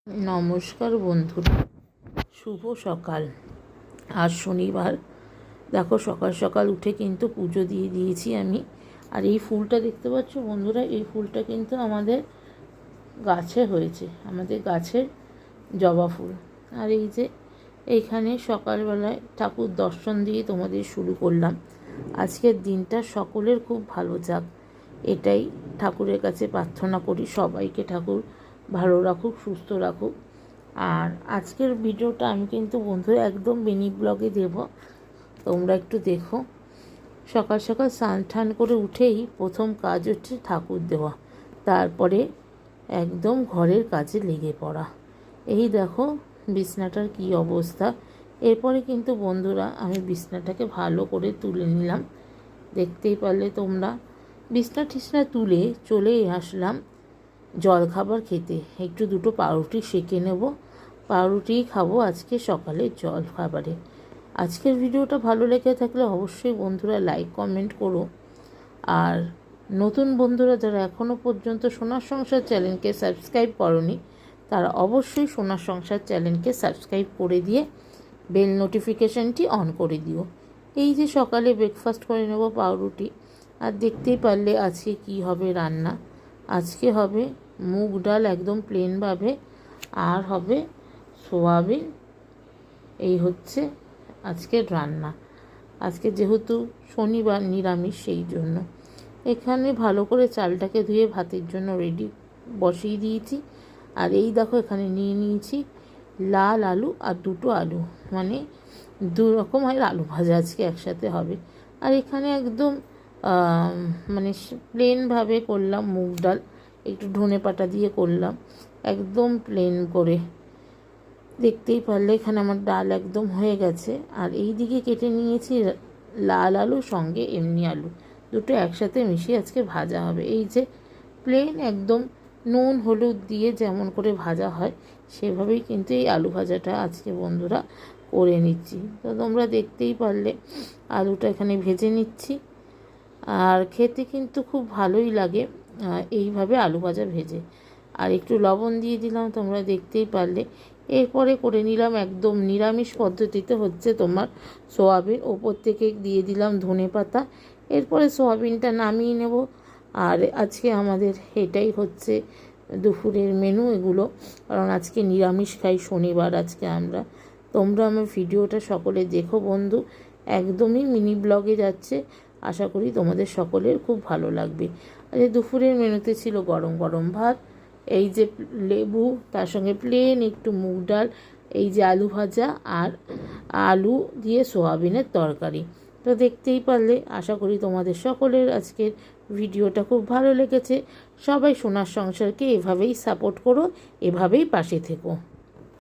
নমস্কার বন্ধুরা, শুভ সকাল। আজ শনিবার। দেখো, সকাল সকাল উঠে কিন্তু পুজো দিয়ে দিয়েছি আমি। আর এই ফুলটা দেখতে পাচ্ছ বন্ধুরা, এই ফুলটা কিন্তু আমাদের গাছে হয়েছে, আমাদের গাছের জবা ফুল। আর এই যে এইখানে সকালবেলায় ঠাকুর দর্শন দিয়ে তোমাদের শুরু করলাম। আজকের দিনটা সকলের খুব ভালো যাক, এটাই ঠাকুরের কাছে প্রার্থনা করি। সবাইকে ঠাকুর ভালো রাখুক, সুস্থ রাখুক। আর আজকের ভিডিওটা আমি কিন্তু বন্ধুরা একদম মিনি ব্লগে দেব, তোমরা একটু দেখো। সকাল সকাল স্নান টান করে উঠেই প্রথম কাজ হচ্ছে ঠাকুর দেওয়া, তারপরে একদম ঘরের কাজে লেগে পড়া। এই দেখো বিছনাটার কি অবস্থা। এরপরে কিন্তু বন্ধুরা আমি বিছনাটাকে ভালো করে তুলে নিলাম, দেখতেই পারলে তোমরা। বিছনা টিছনা তুলে চলে আসলাম জলখাবার খেতে। একটু দুটো পাউরুটি সেঁকে নেব, পাউরুটি খাবো আজকে সকালের জলখাবারে। আজকের ভিডিওটা ভালো লেগে থাকলে অবশ্যই বন্ধুরা লাইক কমেন্ট করো। আর নতুন বন্ধুরা যারা এখনও পর্যন্ত সোনার সংসার চ্যানেলকে সাবস্ক্রাইব করনি, তারা অবশ্যই সোনার সংসার চ্যানেলকে সাবস্ক্রাইব করে দিয়ে বেল নোটিফিকেশানটি অন করে দিও। এই যে সকালে ব্রেকফাস্ট করে নেব পাউরুটি। আর দেখতেই পারলে আজকে কি হবে রান্না। আজকে হবে মুগ ডাল একদম প্লেনভাবে, আর হবে সোয়াবিন। এই হচ্ছে আজকের রান্না। আজকে যেহেতু শনিবার নিরামিষ, সেই জন্য এখানে ভালো করে চালটাকে ধুয়ে ভাতের জন্য রেডি বসিয়ে দিয়েছি। আর এই দেখো এখানে নিয়ে নিয়েছি লাল আলু আর দুটো আলু, মানে দু রকমের আলু ভাজা আজকে একসাথে হবে। আর এখানে একদম মানে প্লেনভাবে করলাম মুগ ডাল, একটু ধনে পাতা দিয়ে করলাম একদম প্লেন করে। দেখতেই পারলে এখানে আমার ডাল একদম হয়ে গেছে। আর এই দিকে কেটে নিয়েছি লাল আলু, সঙ্গে এমনি আলু, দুটো একসাথে মিশিয়ে আজকে ভাজা হবে। এই যে প্লেন একদম নুন হলুদ দিয়ে যেমন করে ভাজা হয় সেভাবেই কিন্তু এই আলু ভাজাটা আজকে বন্ধুরা করে নিচ্ছি। তো তোমরা দেখতেই পারলে আলুটা এখানে ভেজে নিচ্ছি। আর খেতে কিন্তু খুব ভালোই লাগে এইভাবে আলু ভাজা ভেজে। আর একটু লবণ দিয়ে দিলাম, তোমরা দেখতেই পারলে। এরপরে করে নিলাম একদম নিরামিষ পদ্ধতিতে হচ্ছে তোমার সোয়াবিন, ওপর থেকে দিয়ে দিলাম ধনে পাতা। এরপরে সোয়াবিনটা নামিয়ে নেব। আর আজকে আমাদের এটাই হচ্ছে দুপুরের মেনু এগুলো, কারণ আজকে নিরামিষ খাই, শনিবার আজকে আমরা। তোমরা আমার ভিডিওটা সকলে দেখো বন্ধু, একদমই মিনি ব্লগে যাচ্ছে। আশা করি তোমাদের সকলের খুব ভালো লাগবে। আর এই দুপুরের মেনুতে ছিল গরম গরম ভাত, এই যে লেবু, তার সঙ্গে প্লেন একটু মুগ ডাল, এই যে আলু ভাজা, আর আলু দিয়ে সোয়াবিনের তরকারি। তো দেখতেই পারলে, আশা করি তোমাদের সকলের আজকের ভিডিওটা খুব ভালো লেগেছে। সবাই সোনার সংসারকে এভাবেই সাপোর্ট করো, এভাবেই পাশে থেকো।